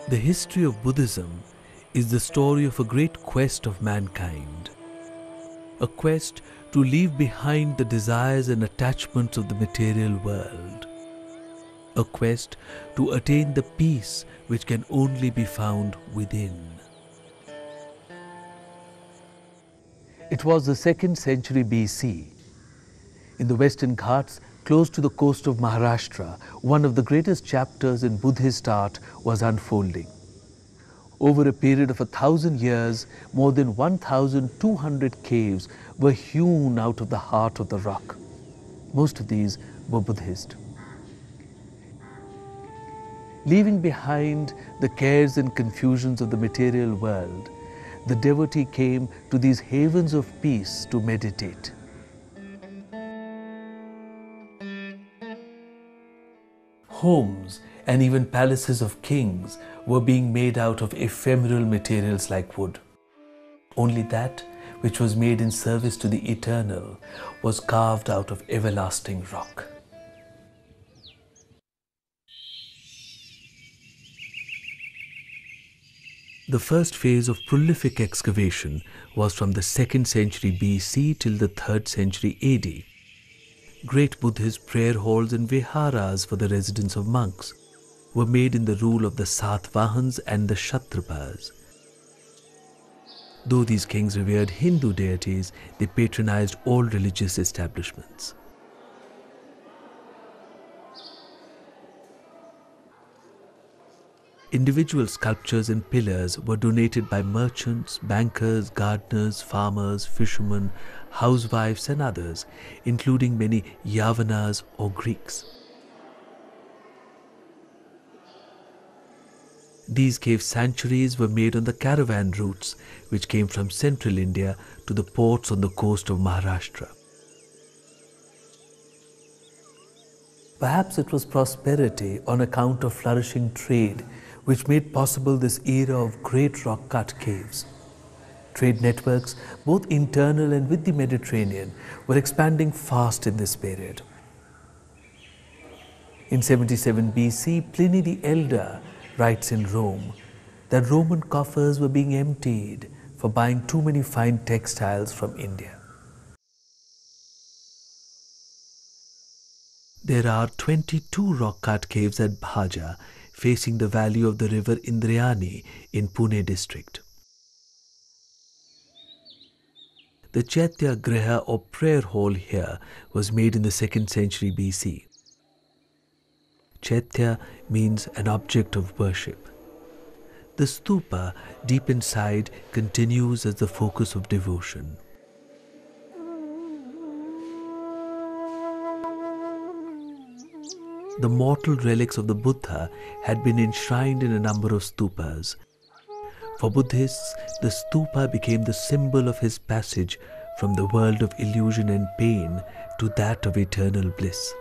The history of Buddhism is the story of a great quest of mankind. A quest to leave behind the desires and attachments of the material world. A quest to attain the peace which can only be found within. It was the 2nd century BC. In the Western Ghats, close to the coast of Maharashtra, one of the greatest chapters in Buddhist art was unfolding. Over a period of 1,000 years, more than 1,200 caves were hewn out of the heart of the rock. Most of these were Buddhist. Leaving behind the cares and confusions of the material world, the devotee came to these havens of peace to meditate. Homes and even palaces of kings were being made out of ephemeral materials like wood. Only that which was made in service to the eternal was carved out of everlasting rock. The first phase of prolific excavation was from the 2nd century BC till the 3rd century AD. Great Buddhist prayer halls and viharas for the residence of monks were made in the rule of the Satvahans and the Kshatrapas. Though these kings revered Hindu deities, they patronized all religious establishments. Individual sculptures and pillars were donated by merchants, bankers, gardeners, farmers, fishermen, housewives and others, including many Yavanas or Greeks. These cave sanctuaries were made on the caravan routes which came from central India to the ports on the coast of Maharashtra. Perhaps it was prosperity on account of flourishing trade which made possible this era of great rock-cut caves. Trade networks, both internal and with the Mediterranean, were expanding fast in this period. In 77 BC, Pliny the Elder writes in Rome that Roman coffers were being emptied for buying too many fine textiles from India. There are 22 rock-cut caves at Bhaja, facing the valley of the river Indrayani in Pune district. The Chaitya Griha or prayer hall here was made in the 2nd century BC. Chaitya means an object of worship. The stupa deep inside continues as the focus of devotion. The mortal relics of the Buddha had been enshrined in a number of stupas. For Buddhists, the stupa became the symbol of his passage from the world of illusion and pain to that of eternal bliss.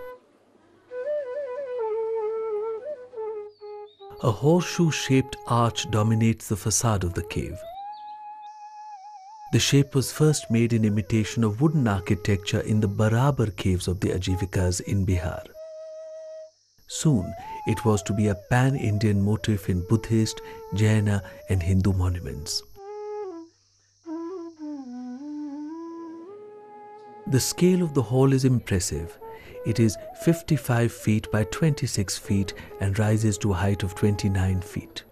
A horseshoe-shaped arch dominates the facade of the cave. The shape was first made in imitation of wooden architecture in the Barabar caves of the Ajivikas in Bihar. Soon, it was to be a pan-Indian motif in Buddhist, Jaina and Hindu monuments. The scale of the hall is impressive. It is 55 feet by 26 feet and rises to a height of 29 feet.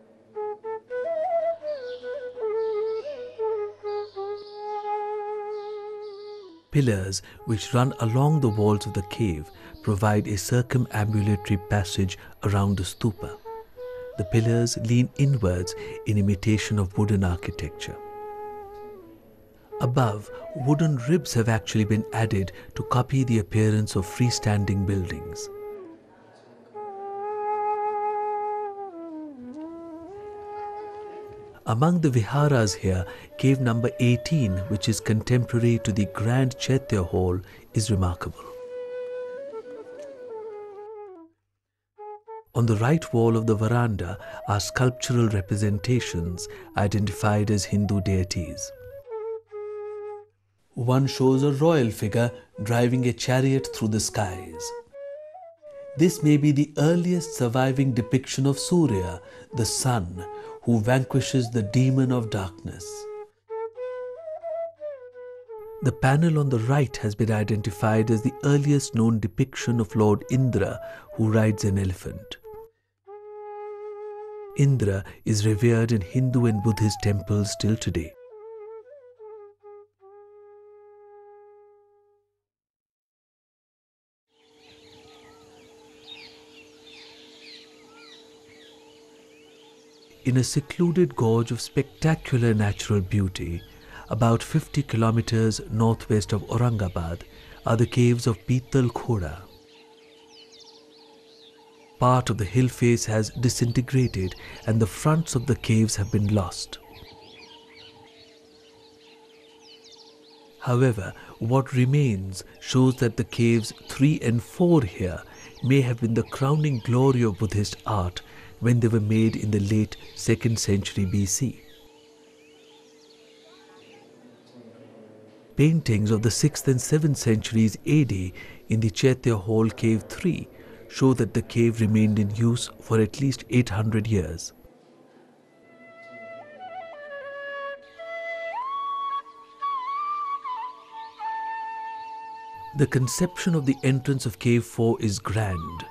Pillars which run along the walls of the cave provide a circumambulatory passage around the stupa. The pillars lean inwards in imitation of wooden architecture. Above, wooden ribs have actually been added to copy the appearance of freestanding buildings. Among the viharas here, cave number 18, which is contemporary to the Grand Chaitya Hall, is remarkable. On the right wall of the veranda are sculptural representations identified as Hindu deities. One shows a royal figure driving a chariot through the skies. This may be the earliest surviving depiction of Surya, the sun, who vanquishes the demon of darkness. The panel on the right has been identified as the earliest known depiction of Lord Indra, who rides an elephant. Indra is revered in Hindu and Buddhist temples till today. In a secluded gorge of spectacular natural beauty, about 50 kilometers northwest of Aurangabad, are the caves of Pital Khoda. Part of the hill face has disintegrated and the fronts of the caves have been lost. However, what remains shows that the caves 3 and 4 here may have been the crowning glory of Buddhist art when they were made in the late 2nd century BC. Paintings of the 6th and 7th centuries AD in the Chaitya Hall Cave 3 show that the cave remained in use for at least 800 years. The conception of the entrance of Cave 4 is grand.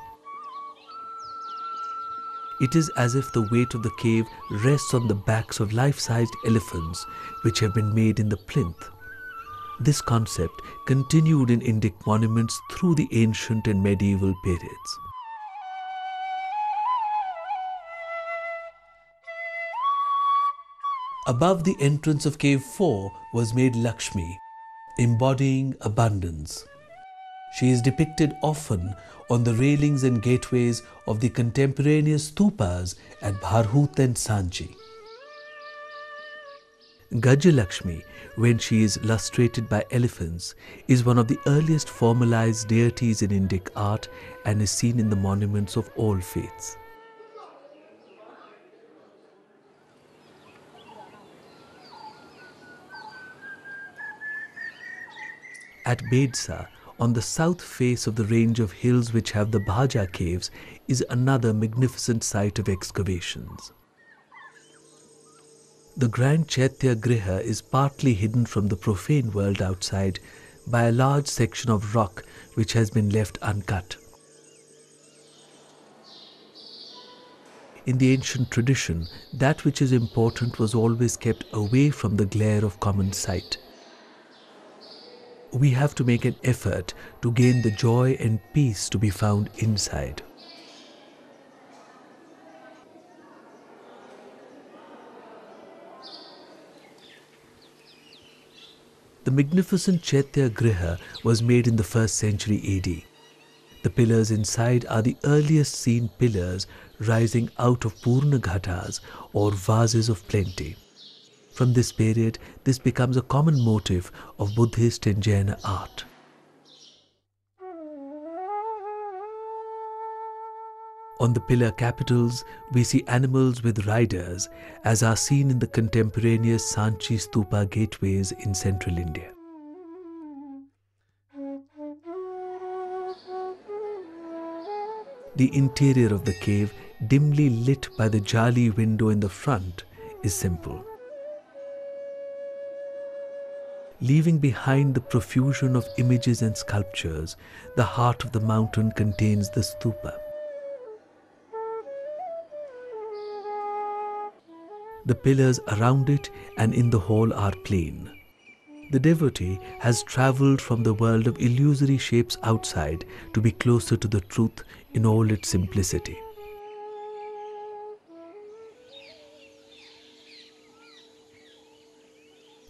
It is as if the weight of the cave rests on the backs of life-sized elephants which have been made in the plinth. This concept continued in Indic monuments through the ancient and medieval periods. Above the entrance of Cave 4 was made Lakshmi, embodying abundance. She is depicted often on the railings and gateways of the contemporaneous stupas at Bharhut and Sanchi. Gajalakshmi, when she is lustrated by elephants, is one of the earliest formalized deities in Indic art and is seen in the monuments of all faiths. At Bedsa, on the south face of the range of hills which have the Bhaja caves, is another magnificent site of excavations. The grand Chaitya Griha is partly hidden from the profane world outside by a large section of rock which has been left uncut. In the ancient tradition, that which is important was always kept away from the glare of common sight. We have to make an effort to gain the joy and peace to be found inside. The magnificent Chaitya Griha was made in the 1st century AD. The pillars inside are the earliest seen pillars rising out of Purna Ghatas or vases of plenty. From this period, this becomes a common motif of Buddhist and Jaina art. On the pillar capitals, we see animals with riders, as are seen in the contemporaneous Sanchi Stupa gateways in central India. The interior of the cave, dimly lit by the jali window in the front, is simple. Leaving behind the profusion of images and sculptures, the heart of the mountain contains the stupa. The pillars around it and in the hall are plain. The devotee has travelled from the world of illusory shapes outside to be closer to the truth in all its simplicity.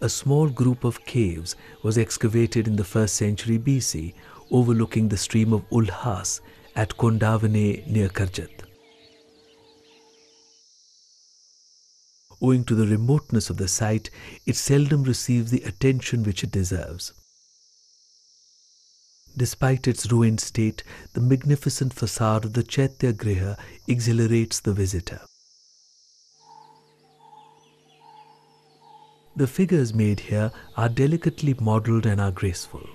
A small group of caves was excavated in the 1st century BC, overlooking the stream of Ulhas at Kondavane near Karjat. Owing to the remoteness of the site, it seldom receives the attention which it deserves. Despite its ruined state, the magnificent facade of the Chaitya Griha exhilarates the visitor. The figures made here are delicately modelled and are graceful.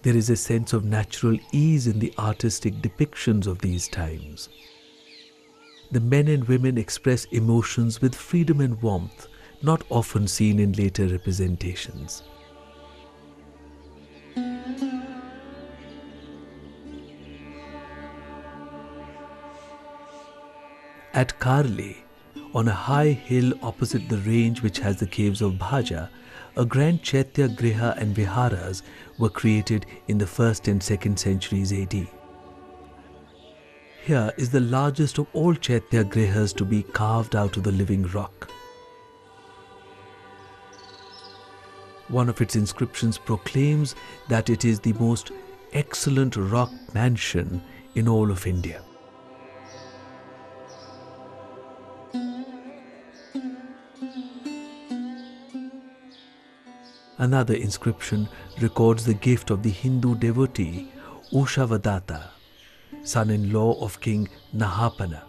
There is a sense of natural ease in the artistic depictions of these times. The men and women express emotions with freedom and warmth, not often seen in later representations. At Karli, on a high hill opposite the range which has the caves of Bhaja, a grand Chaitya Griha and Viharas were created in the 1st and 2nd centuries AD. Here is the largest of all Chaitya Grihas to be carved out of the living rock. One of its inscriptions proclaims that it is the most excellent rock mansion in all of India. Another inscription records the gift of the Hindu devotee Ushavadata, son-in-law of King Nahapana.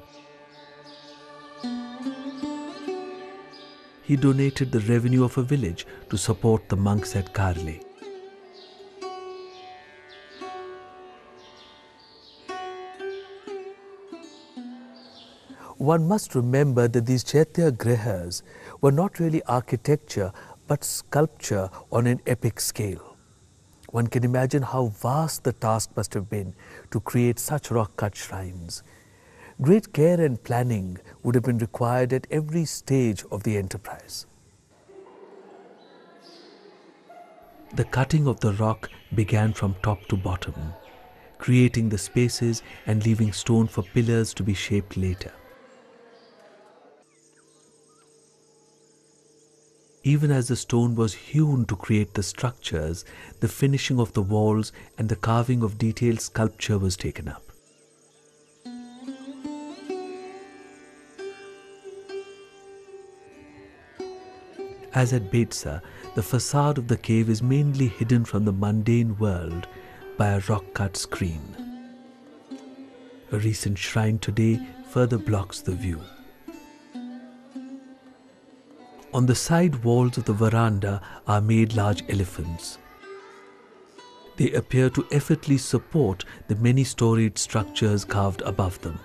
He donated the revenue of a village to support the monks at Karli. One must remember that these Chaitya Grihas were not really architecture but sculpture on an epic scale. One can imagine how vast the task must have been to create such rock-cut shrines. Great care and planning would have been required at every stage of the enterprise. The cutting of the rock began from top to bottom, creating the spaces and leaving stone for pillars to be shaped later. Even as the stone was hewn to create the structures, the finishing of the walls and the carving of detailed sculpture was taken up. As at Betsa, the facade of the cave is mainly hidden from the mundane world by a rock-cut screen. A recent shrine today further blocks the view. On the side walls of the veranda are made large elephants. They appear to effortlessly support the many-storied structures carved above them.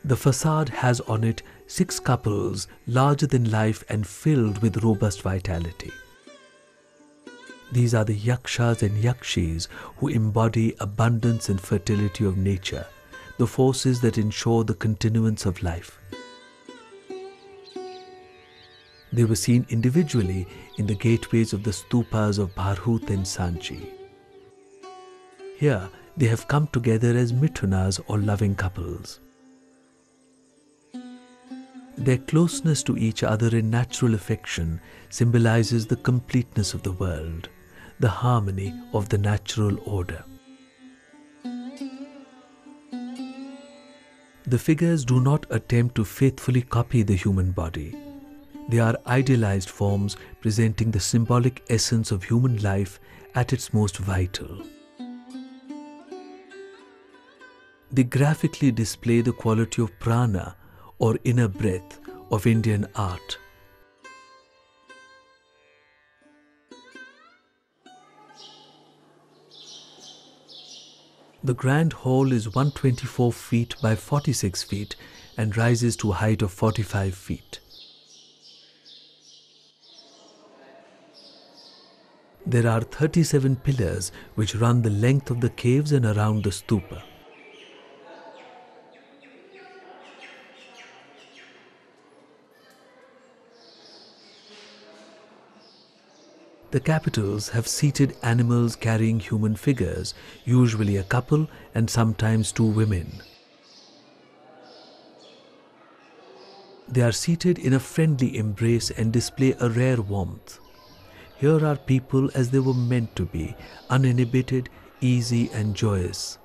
The facade has on it 6 couples larger than life and filled with robust vitality. These are the yakshas and yakshis who embody abundance and fertility of nature, the forces that ensure the continuance of life. They were seen individually in the gateways of the stupas of Bharhut and Sanchi. Here, they have come together as mithunas or loving couples. Their closeness to each other in natural affection symbolizes the completeness of the world, the harmony of the natural order. The figures do not attempt to faithfully copy the human body. They are idealized forms presenting the symbolic essence of human life at its most vital. They graphically display the quality of prana or inner breath of Indian art. The grand hall is 124 feet by 46 feet and rises to a height of 45 feet. There are 37 pillars which run the length of the caves and around the stupa. The capitals have seated animals carrying human figures, usually a couple and sometimes 2 women. They are seated in a friendly embrace and display a rare warmth. Here are people as they were meant to be, uninhibited, easy and joyous.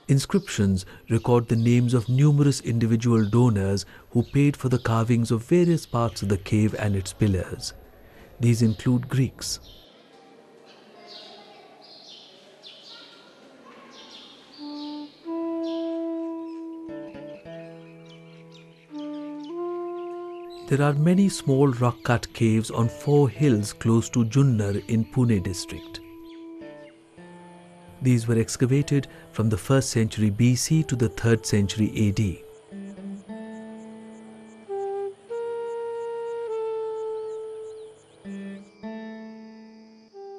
Inscriptions record the names of numerous individual donors who paid for the carvings of various parts of the cave and its pillars. These include Greeks. There are many small rock-cut caves on 4 hills close to Junnar in Pune district. These were excavated from the 1st century BC to the 3rd century AD.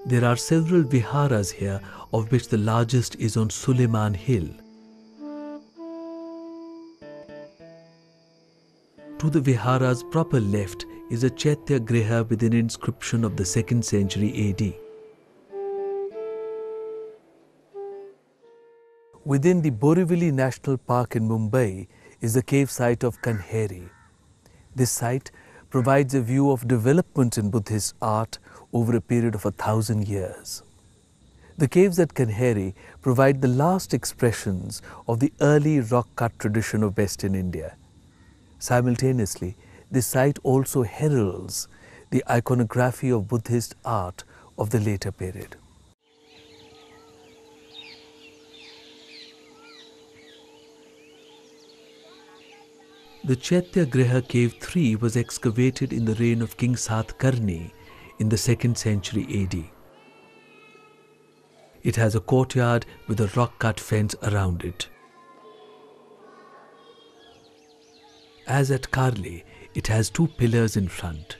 There are several viharas here, of which the largest is on Suleiman Hill. To the vihara's proper left is a Chaitya Griha with an inscription of the 2nd century AD. Within the Borivali National Park in Mumbai is the cave site of Kanheri. This site provides a view of developments in Buddhist art over a period of 1,000 years. The caves at Kanheri provide the last expressions of the early rock-cut tradition of Western India. Simultaneously, this site also heralds the iconography of Buddhist art of the later period. The Chaitya Griha Cave 3 was excavated in the reign of King Satkarni in the 2nd century AD. It has a courtyard with a rock-cut fence around it. As at Karli, it has 2 pillars in front.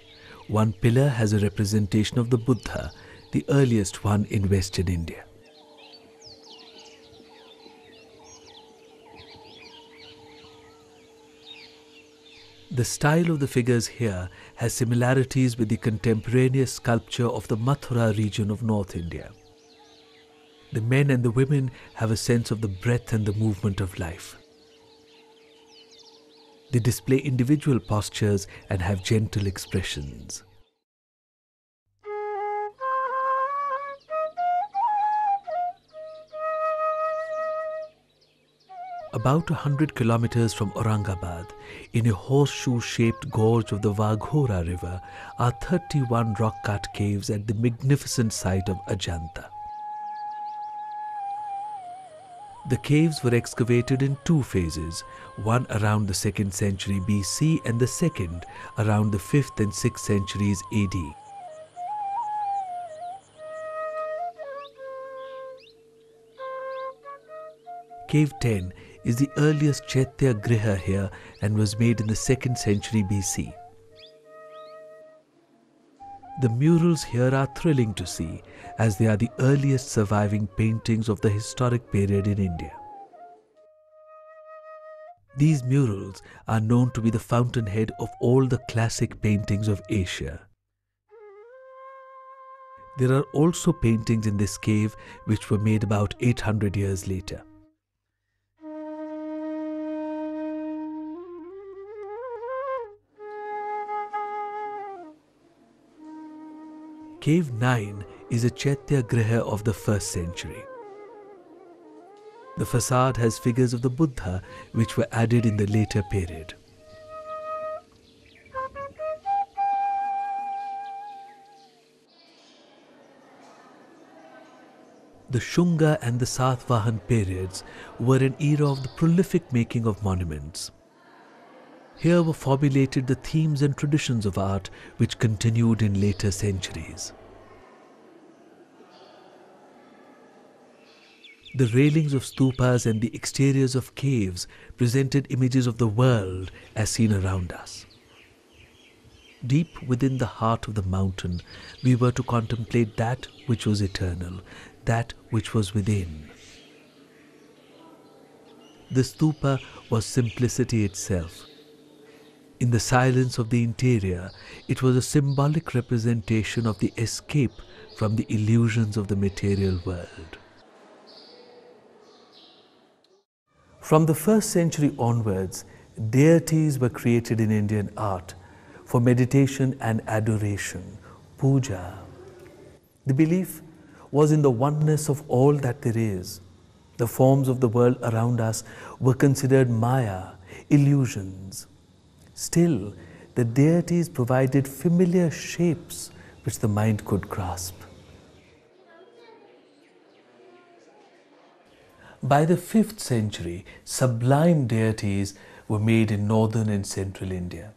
One pillar has a representation of the Buddha, the earliest one in Western India. The style of the figures here has similarities with the contemporaneous sculpture of the Mathura region of North India. The men and the women have a sense of the breath and the movement of life. They display individual postures and have gentle expressions. About 100 kilometers from Aurangabad, in a horseshoe-shaped gorge of the Vaghora river, are 31 rock-cut caves at the magnificent site of Ajanta. The caves were excavated in 2 phases, one around the 2nd century BC and the second around the 5th and 6th centuries AD. Cave 10 is the earliest Chaitya Griha here and was made in the 2nd century BC. The murals here are thrilling to see, as they are the earliest surviving paintings of the historic period in India. These murals are known to be the fountainhead of all the classic paintings of Asia. There are also paintings in this cave which were made about 800 years later. Cave 9 is a Chaitya Griha of the 1st century. The facade has figures of the Buddha which were added in the later period. The Shunga and the Satvahan periods were an era of the prolific making of monuments. Here were formulated the themes and traditions of art which continued in later centuries. The railings of stupas and the exteriors of caves presented images of the world as seen around us. Deep within the heart of the mountain, we were to contemplate that which was eternal, that which was within. The stupa was simplicity itself. In the silence of the interior, it was a symbolic representation of the escape from the illusions of the material world. From the 1st century onwards, deities were created in Indian art for meditation and adoration, puja. The belief was in the oneness of all that there is. The forms of the world around us were considered maya, illusions. Still, the deities provided familiar shapes which the mind could grasp. By the 5th century, sublime deities were made in northern and central India.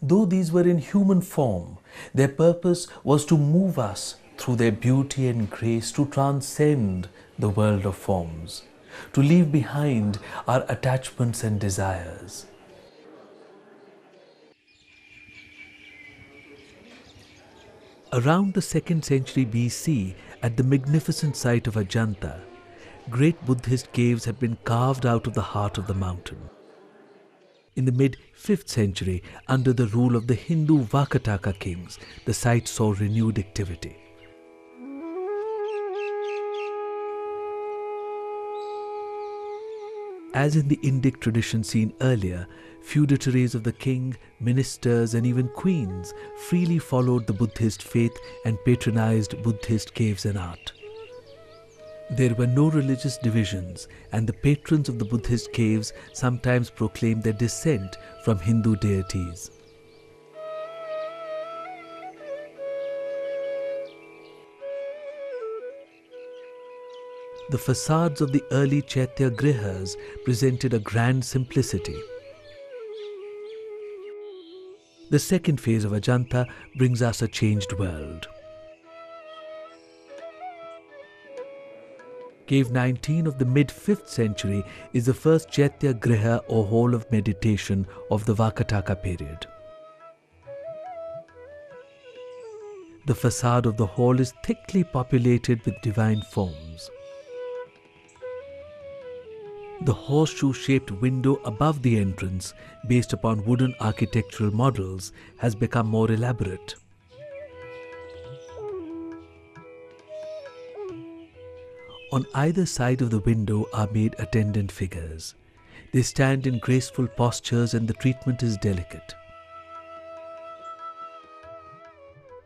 Though these were in human form, their purpose was to move us through their beauty and grace to transcend the world of forms, to leave behind our attachments and desires. Around the 2nd century BC, at the magnificent site of Ajanta, great Buddhist caves had been carved out of the heart of the mountain. In the mid-5th century, under the rule of the Hindu Vakataka kings, the site saw renewed activity. As in the Indic tradition seen earlier, feudatories of the king, ministers and even queens freely followed the Buddhist faith and patronized Buddhist caves and art. There were no religious divisions, and the patrons of the Buddhist caves sometimes proclaimed their descent from Hindu deities. The facades of the early Chaitya Grihas presented a grand simplicity. The second phase of Ajanta brings us a changed world. Cave 19 of the mid-5th century is the first Chaitya Griha or hall of meditation of the Vakataka period. The facade of the hall is thickly populated with divine forms. The horseshoe-shaped window above the entrance, based upon wooden architectural models, has become more elaborate. On either side of the window are made attendant figures. They stand in graceful postures and the treatment is delicate.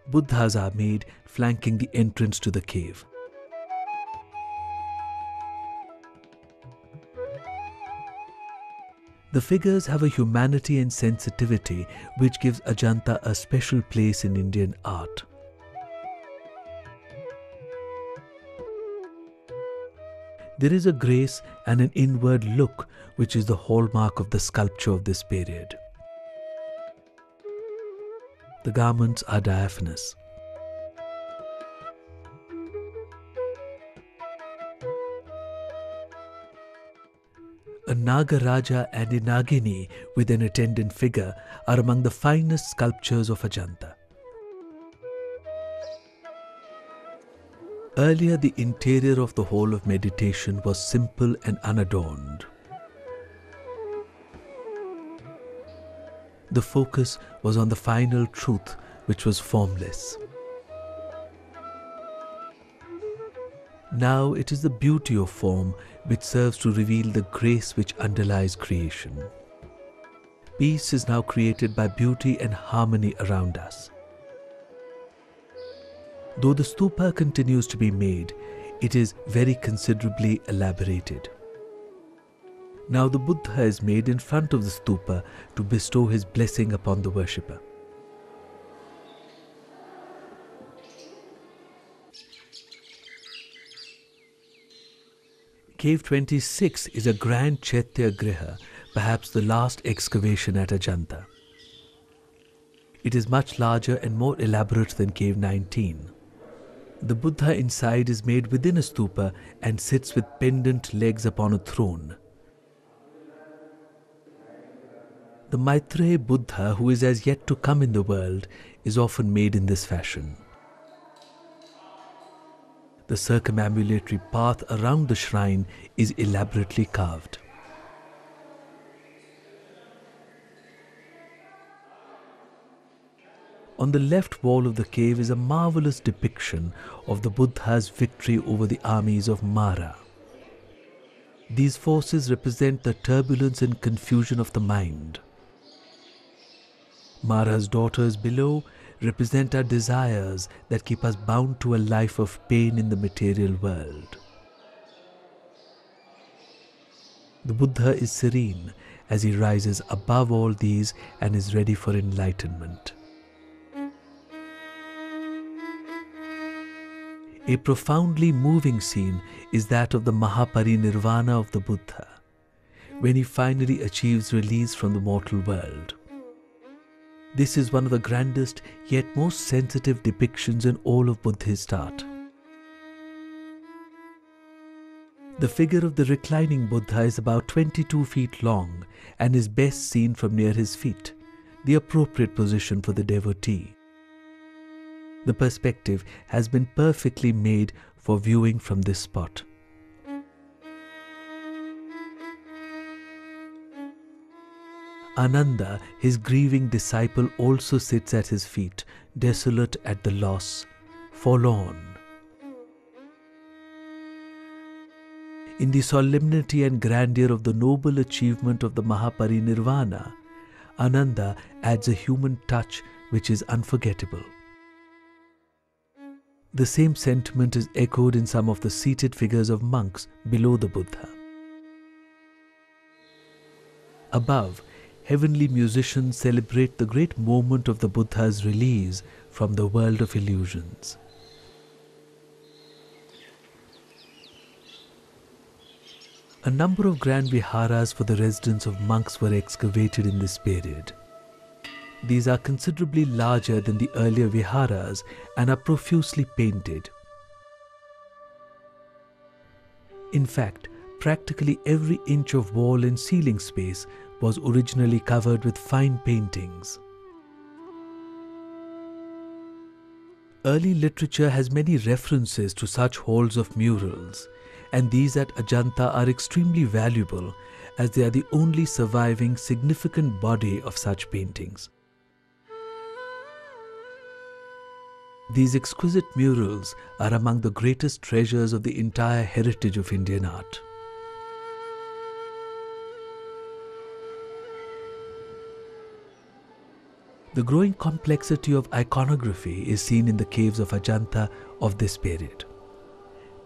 Buddhas are made flanking the entrance to the cave. The figures have a humanity and sensitivity which gives Ajanta a special place in Indian art. There is a grace and an inward look which is the hallmark of the sculpture of this period. The garments are diaphanous. A Nagaraja and a Nagini with an attendant figure are among the finest sculptures of Ajanta. Earlier, the interior of the hall of meditation was simple and unadorned. The focus was on the final truth, which was formless. Now it is the beauty of form which serves to reveal the grace which underlies creation. Peace is now created by beauty and harmony around us. Though the stupa continues to be made, it is very considerably elaborated. Now the Buddha is made in front of the stupa to bestow his blessing upon the worshipper. Cave 26 is a grand Chaitya Griha, perhaps the last excavation at Ajanta. It is much larger and more elaborate than Cave 19. The Buddha inside is made within a stupa and sits with pendant legs upon a throne. The Maitreya Buddha, who is as yet to come in the world, is often made in this fashion. The circumambulatory path around the shrine is elaborately carved. On the left wall of the cave is a marvelous depiction of the Buddha's victory over the armies of Mara. These forces represent the turbulence and confusion of the mind. Mara's daughters below represent our desires that keep us bound to a life of pain in the material world. The Buddha is serene as he rises above all these and is ready for enlightenment. A profoundly moving scene is that of the Mahaparinirvana of the Buddha, when he finally achieves release from the mortal world. This is one of the grandest yet most sensitive depictions in all of Buddhist art. The figure of the reclining Buddha is about 22 feet long and is best seen from near his feet, the appropriate position for the devotee. The perspective has been perfectly made for viewing from this spot. Ananda, his grieving disciple, also sits at his feet, desolate at the loss, forlorn. In the solemnity and grandeur of the noble achievement of the Mahaparinirvana, Ananda adds a human touch which is unforgettable. The same sentiment is echoed in some of the seated figures of monks below the Buddha. Above, heavenly musicians celebrate the great moment of the Buddha's release from the world of illusions. A number of grand viharas for the residence of monks were excavated in this period. These are considerably larger than the earlier viharas and are profusely painted. In fact, practically every inch of wall and ceiling space was originally covered with fine paintings. Early literature has many references to such halls of murals, and these at Ajanta are extremely valuable as they are the only surviving significant body of such paintings. These exquisite murals are among the greatest treasures of the entire heritage of Indian art. The growing complexity of iconography is seen in the caves of Ajanta of this period.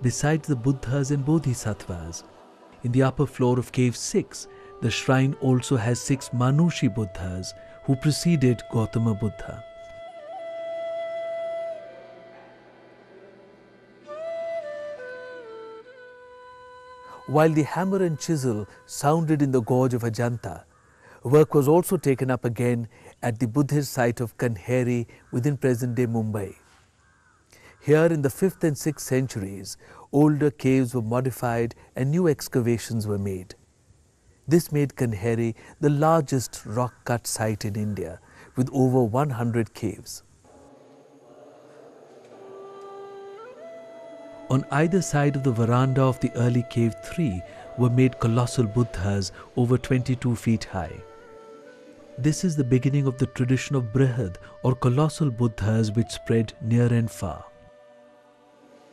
Besides the Buddhas and Bodhisattvas, in the upper floor of Cave 6, the shrine also has 6 Manushi Buddhas who preceded Gautama Buddha. While the hammer and chisel sounded in the gorge of Ajanta, work was also taken up again at the Buddhist site of Kanheri within present-day Mumbai. Here in the 5th and 6th centuries, older caves were modified and new excavations were made. This made Kanheri the largest rock-cut site in India, with over 100 caves. On either side of the veranda of the early Cave 3 were made colossal Buddhas over 22 feet high. This is the beginning of the tradition of Brihad or colossal Buddhas which spread near and far.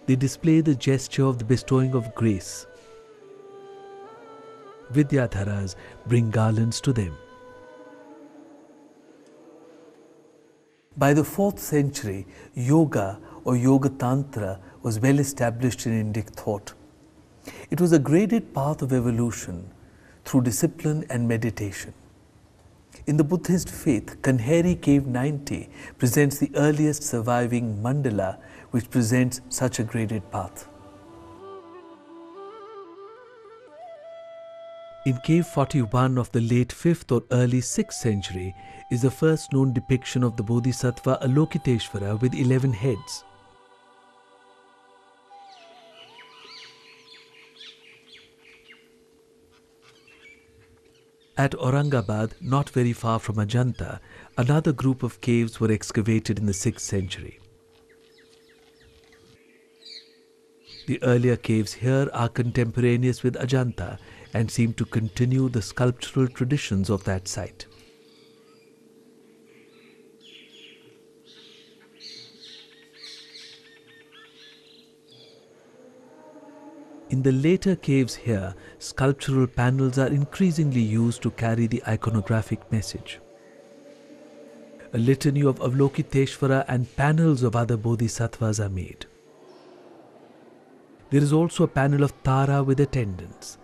They display the gesture of the bestowing of grace. Vidyadharas bring garlands to them. By the 4th century, yoga or yoga tantra was well established in Indic thought. It was a graded path of evolution through discipline and meditation. In the Buddhist faith, Kanheri Cave 90 presents the earliest surviving mandala which presents such a graded path. In Cave 41 of the late 5th or early 6th century is the first known depiction of the Bodhisattva Alokiteshvara with 11 heads. At Aurangabad, not very far from Ajanta, another group of caves were excavated in the 6th century. The earlier caves here are contemporaneous with Ajanta and seem to continue the sculptural traditions of that site. In the later caves here, sculptural panels are increasingly used to carry the iconographic message. A litany of Avalokiteshvara and panels of other bodhisattvas are made. There is also a panel of Tara with attendants.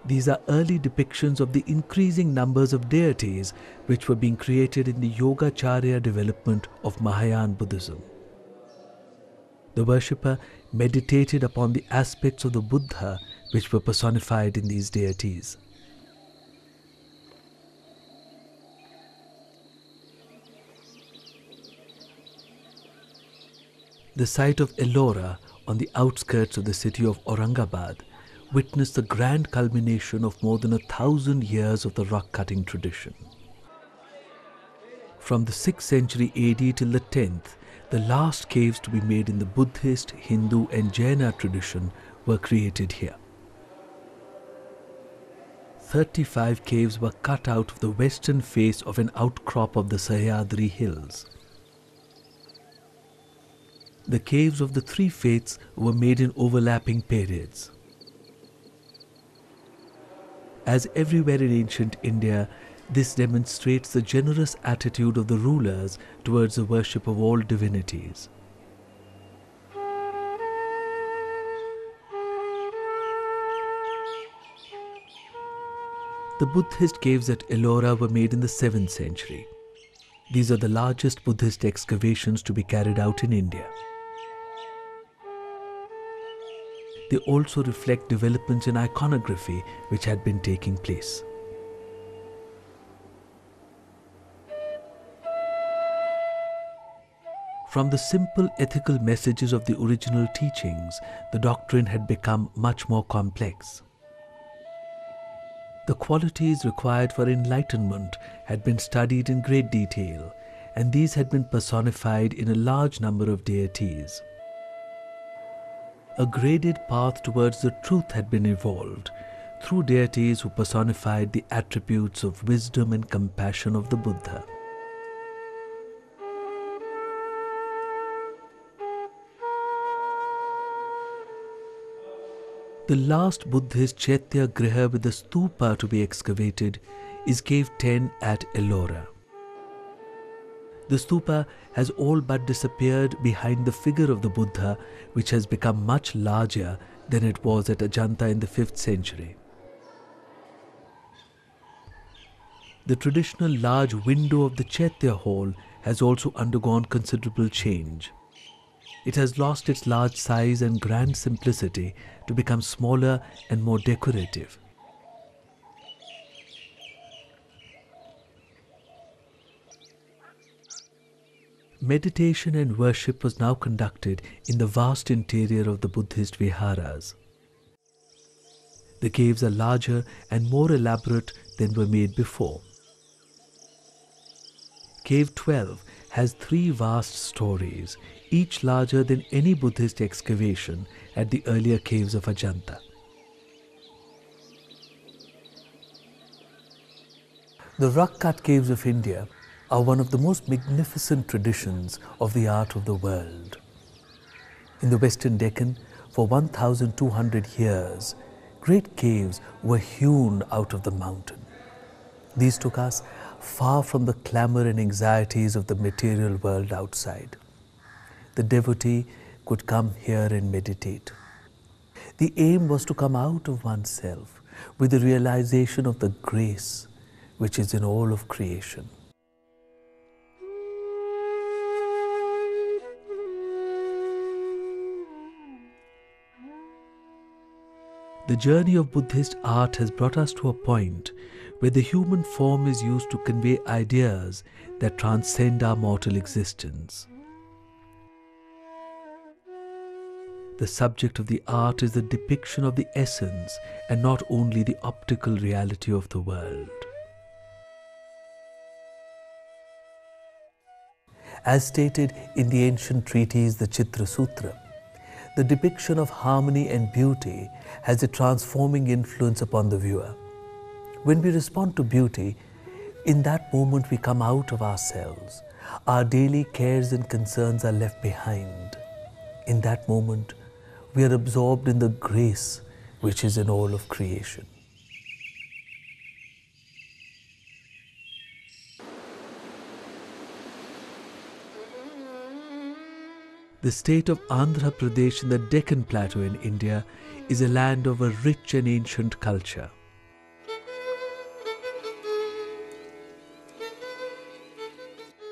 These are early depictions of the increasing numbers of deities which were being created in the Yogacharya development of Mahayana Buddhism. The worshipper meditated upon the aspects of the Buddha which were personified in these deities. The site of Ellora, on the outskirts of the city of Aurangabad, witnessed the grand culmination of more than 1,000 years of the rock-cutting tradition. From the 6th century AD till the 10th, the last caves to be made in the Buddhist, Hindu and Jaina tradition were created here. 35 caves were cut out of the western face of an outcrop of the Sahyadri hills. The caves of the three faiths were made in overlapping periods. As everywhere in ancient India, this demonstrates the generous attitude of the rulers towards the worship of all divinities. The Buddhist caves at Ellora were made in the 7th century. These are the largest Buddhist excavations to be carried out in India. They also reflect developments in iconography which had been taking place. From the simple ethical messages of the original teachings, the doctrine had become much more complex. The qualities required for enlightenment had been studied in great detail, and these had been personified in a large number of deities. A graded path towards the truth had been evolved through deities who personified the attributes of wisdom and compassion of the Buddha. The last Buddhist Chaitya Griha with the stupa to be excavated is Cave 10 at Ellora. The stupa has all but disappeared behind the figure of the Buddha, which has become much larger than it was at Ajanta in the 5th century. The traditional large window of the Chaitya hall has also undergone considerable change. It has lost its large size and grand simplicity to become smaller and more decorative. Meditation and worship was now conducted in the vast interior of the Buddhist viharas. The caves are larger and more elaborate than were made before. Cave 12 has 3 vast stories, each larger than any Buddhist excavation at the earlier caves of Ajanta. The rock-cut caves of India are one of the most magnificent traditions of the art of the world. In the Western Deccan, for 1,200 years, great caves were hewn out of the mountain. These took us far from the clamor and anxieties of the material world outside. The devotee could come here and meditate. The aim was to come out of oneself with the realization of the grace which is in all of creation. The journey of Buddhist art has brought us to a point where the human form is used to convey ideas that transcend our mortal existence. The subject of the art is the depiction of the essence and not only the optical reality of the world. As stated in the ancient treatise, the Chitra Sutra, the depiction of harmony and beauty has a transforming influence upon the viewer. When we respond to beauty, in that moment we come out of ourselves. Our daily cares and concerns are left behind. In that moment, we are absorbed in the grace which is in all of creation. The state of Andhra Pradesh in the Deccan Plateau in India is a land of a rich and ancient culture.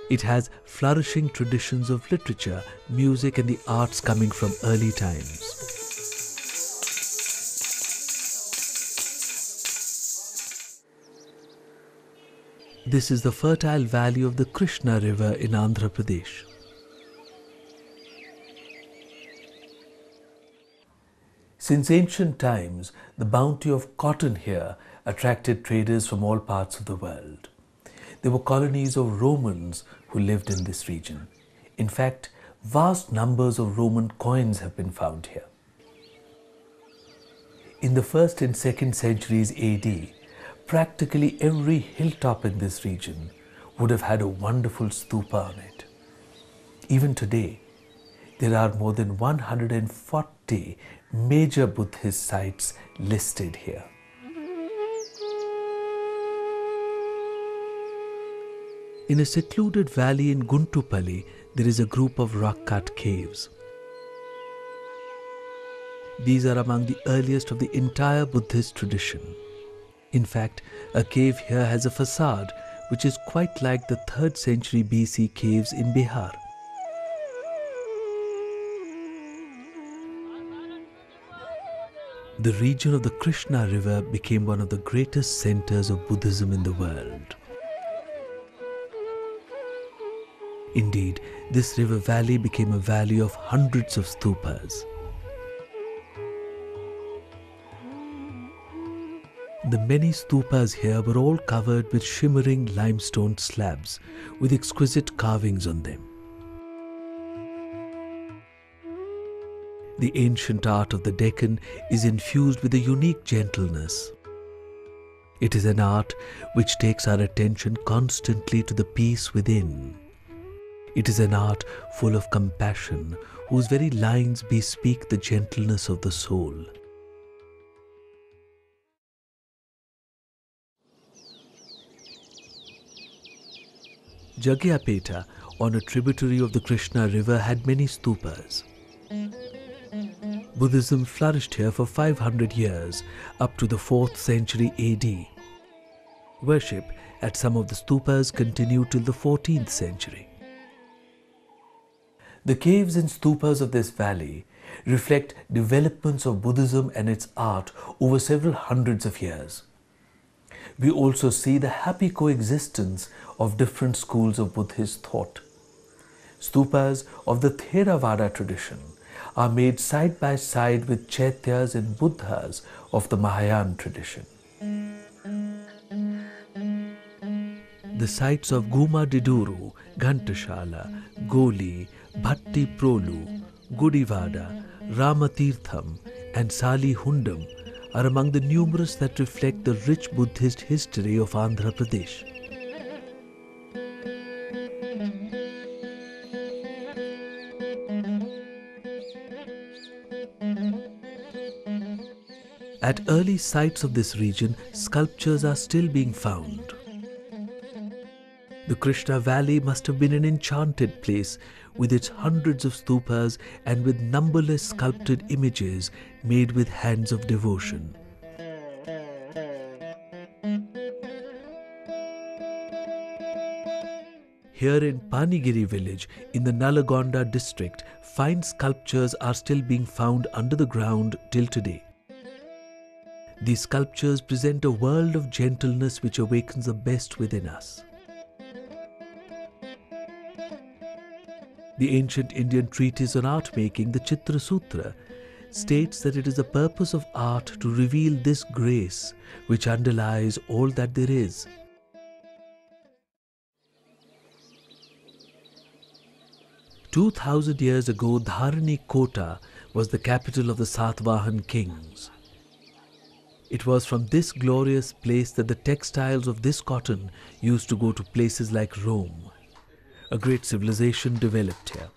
It has flourishing traditions of literature, music and the arts coming from early times. This is the fertile valley of the Krishna river in Andhra Pradesh. Since ancient times, the bounty of cotton here attracted traders from all parts of the world. There were colonies of Romans who lived in this region. In fact, vast numbers of Roman coins have been found here. In the 1st and 2nd centuries AD, practically every hilltop in this region would have had a wonderful stupa on it. Even today, there are more than 140 major Buddhist sites listed here. In a secluded valley in Guntupalli, there is a group of rock-cut caves. These are among the earliest of the entire Buddhist tradition. In fact, a cave here has a facade which is quite like the 3rd century BC caves in Bihar. The region of the Krishna River became one of the greatest centers of Buddhism in the world. Indeed, this river valley became a valley of hundreds of stupas. The many stupas here were all covered with shimmering limestone slabs with exquisite carvings on them. The ancient art of the Deccan is infused with a unique gentleness. It is an art which takes our attention constantly to the peace within. It is an art full of compassion, whose very lines bespeak the gentleness of the soul. Jagyapeta, on a tributary of the Krishna River, had many stupas. Buddhism flourished here for 500 years, up to the 4th century AD. Worship at some of the stupas continued till the 14th century. The caves and stupas of this valley reflect developments of Buddhism and its art over several hundreds of years. We also see the happy coexistence of different schools of Buddhist thought. Stupas of the Theravada tradition are made side by side with Chaityas and Buddhas of the Mahayana tradition. The sites of Guma Diduru, Ghantashala, Goli, Bhatti Prolu, Gudivada, Ramatirtham and Sali Hundam are among the numerous that reflect the rich Buddhist history of Andhra Pradesh. At early sites of this region, sculptures are still being found. The Krishna Valley must have been an enchanted place with its hundreds of stupas and with numberless sculpted images made with hands of devotion. Here in Panigiri village in the Nalagonda district, fine sculptures are still being found under the ground till today. These sculptures present a world of gentleness which awakens the best within us. The ancient Indian treatise on art making, the Chitra Sutra, states that it is the purpose of art to reveal this grace which underlies all that there is. "2,000 years ago, Dharani Kota was the capital of the Satvahan kings. It was from this glorious place that the textiles of this cotton used to go to places like Rome. A great civilization developed here."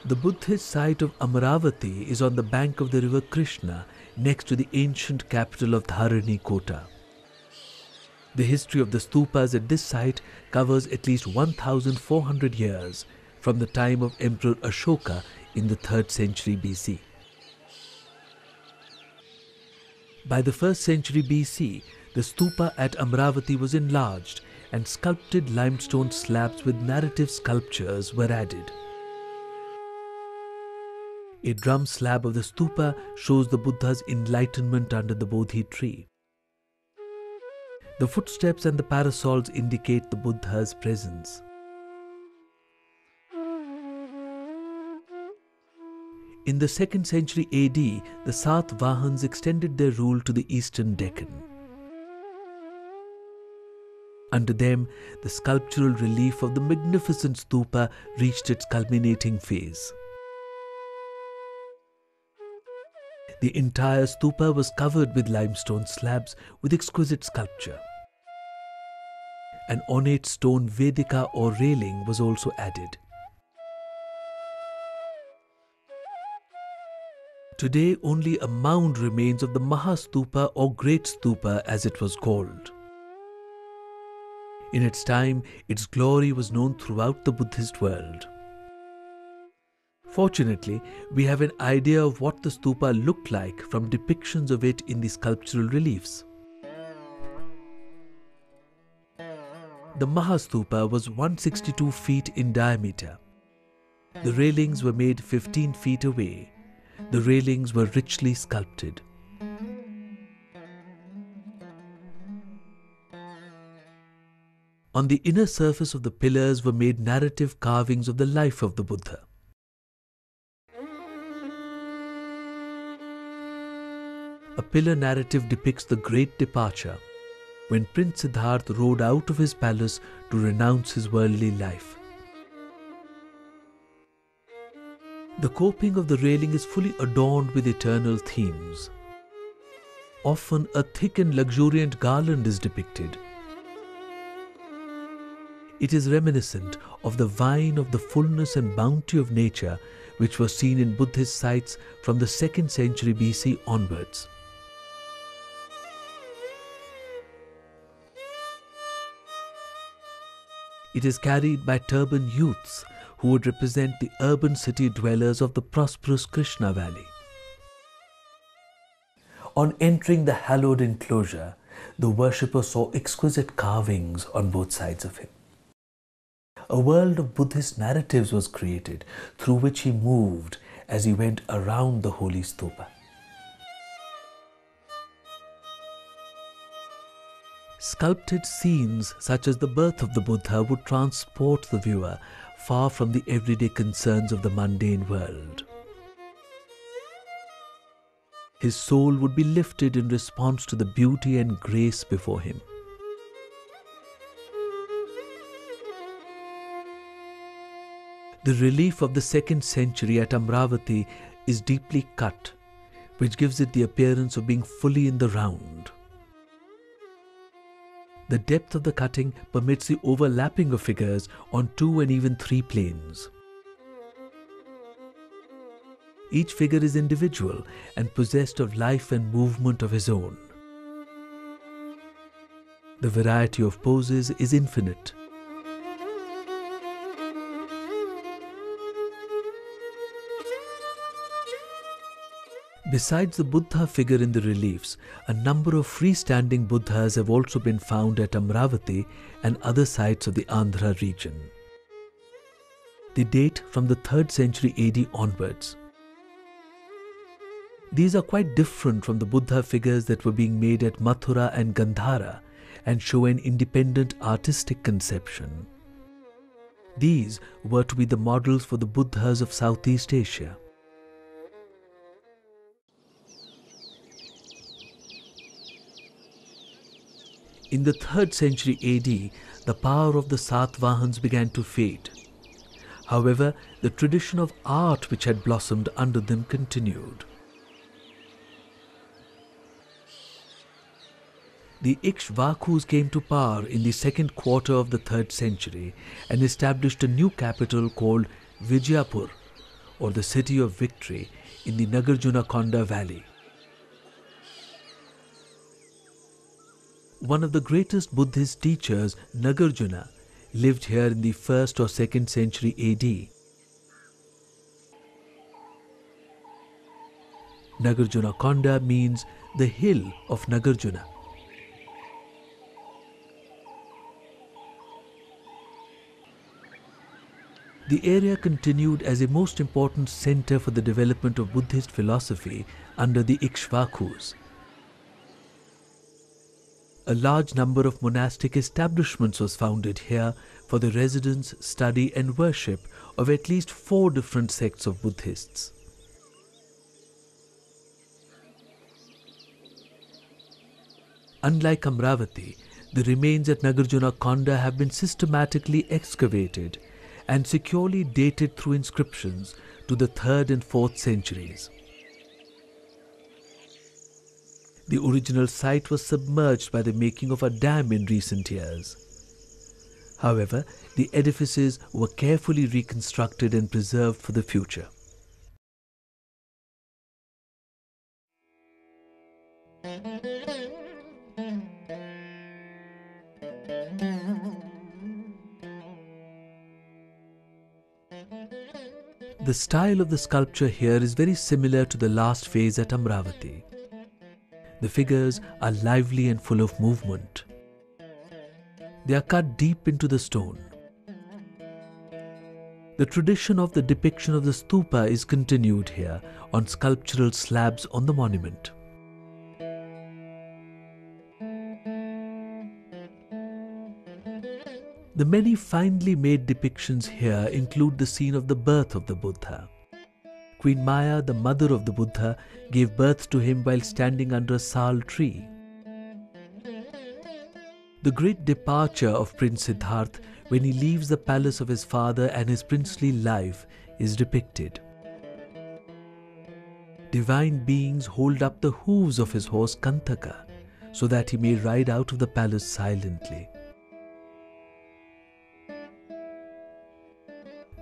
The Buddhist site of Amaravati is on the bank of the river Krishna, next to the ancient capital of Dharani Kota. The history of the stupas at this site covers at least 1,400 years, from the time of Emperor Ashoka in the 3rd century BC. By the 1st century BC, the stupa at Amaravati was enlarged and sculpted limestone slabs with narrative sculptures were added. A drum slab of the stupa shows the Buddha's enlightenment under the Bodhi tree. The footsteps and the parasols indicate the Buddha's presence. In the 2nd century AD, the Satvahans extended their rule to the eastern Deccan. Under them, the sculptural relief of the magnificent stupa reached its culminating phase. The entire stupa was covered with limestone slabs with exquisite sculpture. An ornate stone vedika or railing was also added. Today, only a mound remains of the Mahastupa or Great Stupa as it was called. In its time, its glory was known throughout the Buddhist world. Fortunately, we have an idea of what the stupa looked like from depictions of it in the sculptural reliefs. The Mahastupa was 162 feet in diameter. The railings were made 15 feet away. The railings were richly sculpted. On the inner surface of the pillars were made narrative carvings of the life of the Buddha. A pillar narrative depicts the great departure, when Prince Siddhartha rode out of his palace to renounce his worldly life. The coping of the railing is fully adorned with eternal themes. Often a thick and luxuriant garland is depicted. It is reminiscent of the vine of the fullness and bounty of nature which was seen in Buddhist sites from the 2nd century BC onwards. It is carried by turbaned youths who would represent the urban city dwellers of the prosperous Krishna Valley. On entering the hallowed enclosure, the worshipper saw exquisite carvings on both sides of him. A world of Buddhist narratives was created through which he moved as he went around the holy stupa. Sculpted scenes such as the birth of the Buddha would transport the viewer far from the everyday concerns of the mundane world. His soul would be lifted in response to the beauty and grace before him. The relief of the 2nd century at Amravati is deeply cut, which gives it the appearance of being fully in the round. The depth of the cutting permits the overlapping of figures on 2 and even 3 planes. Each figure is individual and possessed of life and movement of his own. The variety of poses is infinite. Besides the Buddha figure in the reliefs, a number of freestanding Buddhas have also been found at Amravati and other sites of the Andhra region. They date from the 3rd century AD onwards. These are quite different from the Buddha figures that were being made at Mathura and Gandhara and show an independent artistic conception. These were to be the models for the Buddhas of Southeast Asia. In the 3rd century AD, the power of the Satvahans began to fade. However, the tradition of art which had blossomed under them continued. The Ikshvakus came to power in the 2nd quarter of the 3rd century and established a new capital called Vijayapur, or the city of victory, in the Nagarjunakonda valley. One of the greatest Buddhist teachers, Nagarjuna, lived here in the 1st or 2nd century AD. Nagarjunakonda means the hill of Nagarjuna. The area continued as a most important center for the development of Buddhist philosophy under the Ikshvakus. A large number of monastic establishments was founded here for the residence, study and worship of at least 4 different sects of Buddhists. Unlike Amravati, the remains at Nagarjunakonda have been systematically excavated and securely dated through inscriptions to the 3rd and 4th centuries. The original site was submerged by the making of a dam in recent years. However, the edifices were carefully reconstructed and preserved for the future. The style of the sculpture here is very similar to the last phase at Amravati. The figures are lively and full of movement. They are cut deep into the stone. The tradition of the depiction of the stupa is continued here on sculptural slabs on the monument. The many finely made depictions here include the scene of the birth of the Buddha. Queen Maya, the mother of the Buddha, gave birth to him while standing under a sal tree. The great departure of Prince Siddhartha when he leaves the palace of his father and his princely life is depicted. Divine beings hold up the hooves of his horse Kantaka so that he may ride out of the palace silently.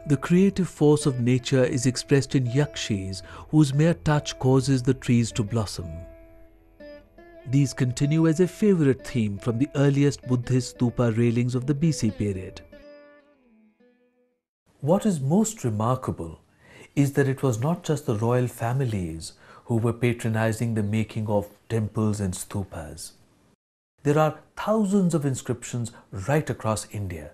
The creative force of nature is expressed in yakshis whose mere touch causes the trees to blossom. These continue as a favorite theme from the earliest Buddhist stupa railings of the BC period. What is most remarkable is that it was not just the royal families who were patronizing the making of temples and stupas. There are thousands of inscriptions right across India,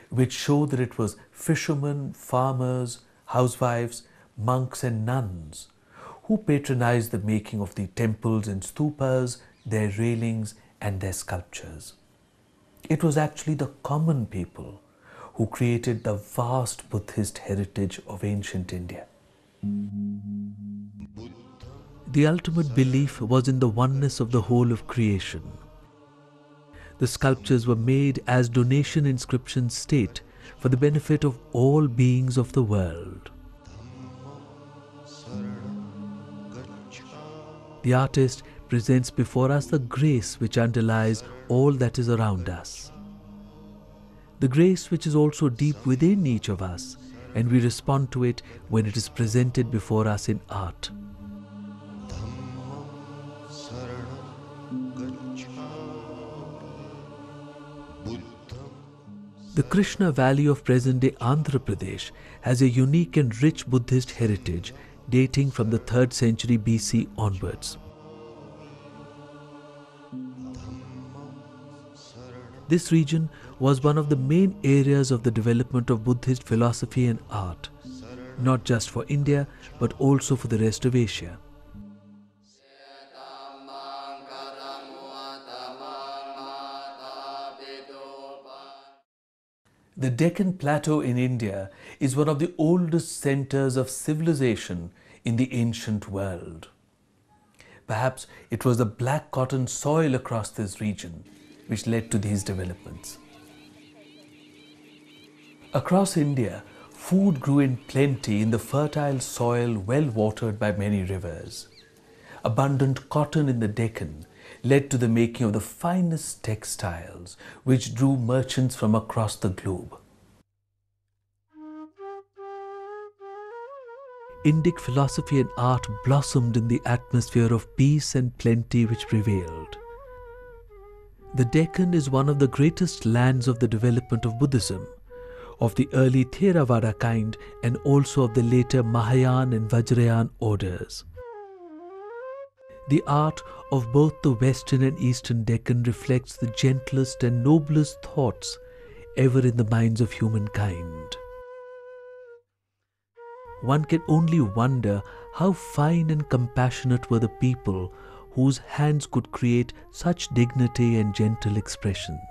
which show that it was fishermen, farmers, housewives, monks and nuns who patronized the making of the temples and stupas, their railings and their sculptures. It was actually the common people who created the vast Buddhist heritage of ancient India. The ultimate belief was in the oneness of the whole of creation. The sculptures were made, as donation inscriptions state, for the benefit of all beings of the world. The artist presents before us the grace which underlies all that is around us. The grace which is also deep within each of us, and we respond to it when it is presented before us in art. The Krishna Valley of present-day Andhra Pradesh has a unique and rich Buddhist heritage dating from the 3rd century BC onwards. This region was one of the main areas of the development of Buddhist philosophy and art, not just for India but also for the rest of Asia. The Deccan Plateau in India is one of the oldest centers of civilization in the ancient world. Perhaps it was the black cotton soil across this region which led to these developments. Across India, food grew in plenty in the fertile soil well watered by many rivers. Abundant cotton in the Deccan led to the making of the finest textiles, which drew merchants from across the globe. Indic philosophy and art blossomed in the atmosphere of peace and plenty which prevailed. The Deccan is one of the greatest lands of the development of Buddhism, of the early Theravada kind and also of the later Mahayana and Vajrayana orders. The art of both the Western and Eastern Deccan reflects the gentlest and noblest thoughts ever in the minds of humankind. One can only wonder how fine and compassionate were the people whose hands could create such dignity and gentle expressions.